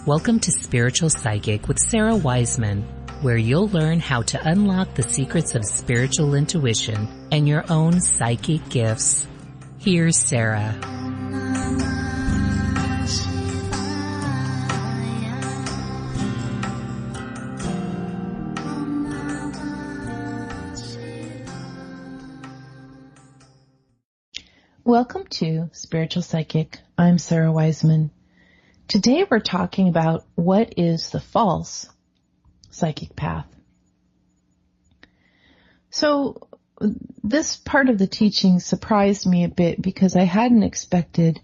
Welcome to Spiritual Psychic with Sarah Wiseman, where you'll learn how to unlock the secrets of spiritual intuition and your own psychic gifts. Here's Sarah. Welcome to Spiritual Psychic. I'm Sarah Wiseman. Today we're talking about what is the false psychic path. So this part of the teaching surprised me a bit because I hadn't expected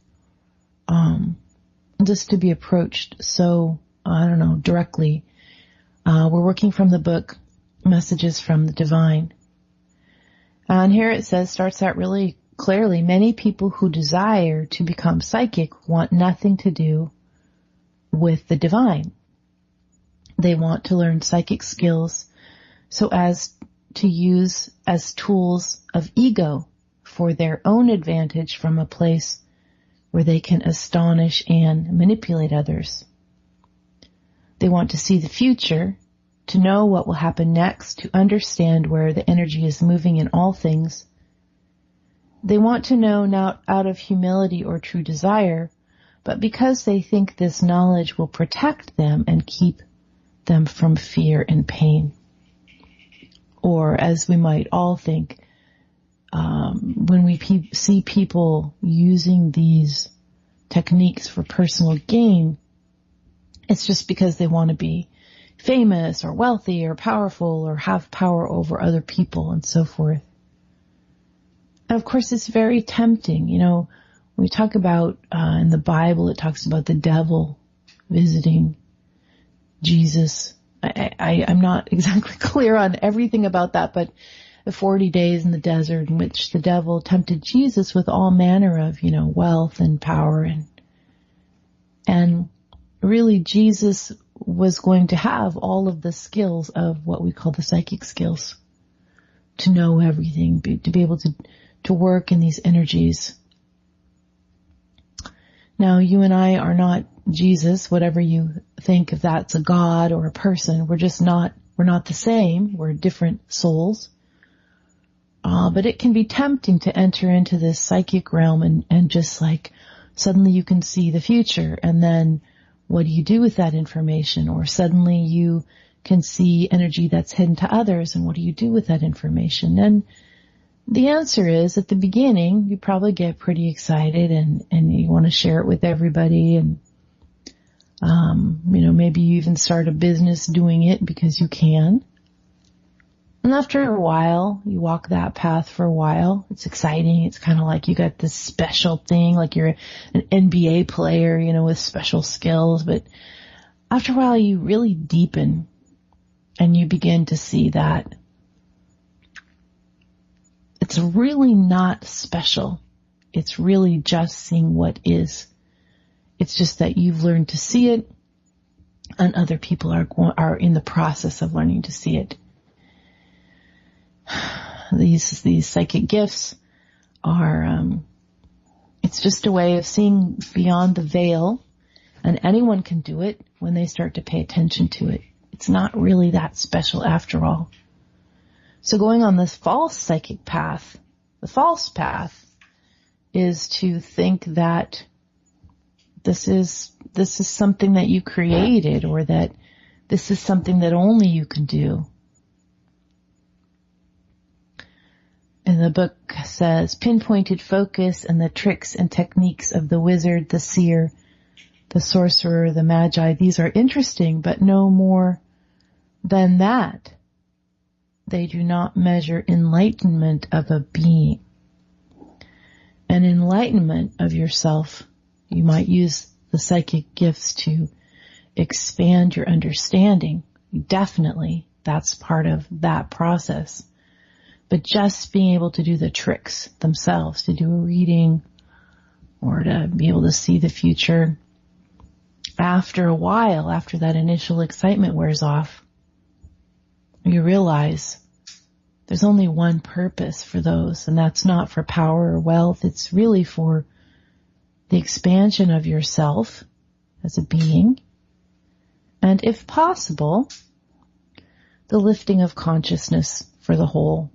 this to be approached so, directly. We're working from the book Messages from the Divine. And here it starts out really clearly, many people who desire to become psychic want nothing to do with the divine. They want to learn psychic skills so as to use as tools of ego for their own advantage from a place where they can astonish and manipulate others. They want to see the future, to know what will happen next, to understand where the energy is moving in all things. They want to know not out of humility or true desire, but because they think this knowledge will protect them and keep them from fear and pain. Or, as we might all think, when we see people using these techniques for personal gain, it's just because they want to be famous or wealthy or powerful or have power over other people and so forth. And of course, it's very tempting. We talk about, in the Bible, it talks about the devil visiting Jesus. I'm not exactly clear on everything about that, but the 40 days in the desert in which the devil tempted Jesus with all manner of, wealth and power. And really Jesus was going to have all of the skills of what we call the psychic skills, to know everything, to be able to work in these energies. Now, you and I are not Jesus, whatever you think, if that's a God or a person. We're not the same. We're different souls. But it can be tempting to enter into this psychic realm and just like suddenly you can see the future. And then what do you do with that information? Or suddenly you can see energy that's hidden to others. And what do you do with that information? And the answer is, at the beginning, you probably get pretty excited and you want to share it with everybody. And, maybe you even start a business doing it because you can. And after a while, you walk that path for a while. It's exciting. It's kind of like you got this special thing, like you're an NBA player, with special skills. But after a while, you really deepen and you begin to see that it's really not special. It's really just seeing what is. It's just that you've learned to see it, and other people are in the process of learning to see it. These psychic gifts are, it's just a way of seeing beyond the veil, and anyone can do it when they start to pay attention to it. It's not really that special after all. So going on this false psychic path, the false path is to think that this is something that you created, or that this is something that only you can do. And the book says, pinpointed focus and the tricks and techniques of the wizard, the seer, the sorcerer, the magi, these are interesting, but no more than that. They do not measure enlightenment of a being. An enlightenment of yourself, you might use the psychic gifts to expand your understanding. Definitely, that's part of that process. But just being able to do the tricks themselves, to do a reading or to be able to see the future, after a while, after that initial excitement wears off, you realize there's only one purpose for those, and that's not for power or wealth. It's really for the expansion of yourself as a being And if possible, the lifting of consciousness for the whole.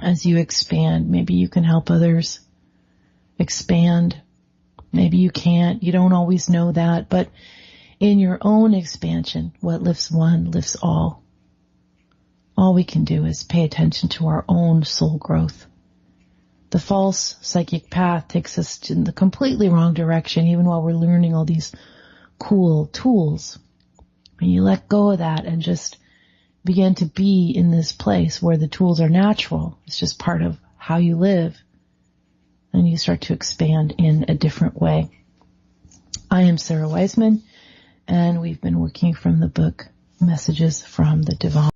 As you expand, maybe you can help others expand. Maybe you can't. You don't always know that. But in your own expansion, what lifts one lifts all. All we can do is pay attention to our own soul growth. The false psychic path takes us in the completely wrong direction, even while we're learning all these cool tools. And you let go of that and just begin to be in this place where the tools are natural. It's just part of how you live. And you start to expand in a different way. I am Sarah Wiseman, and we've been working from the book Messages from the Divine.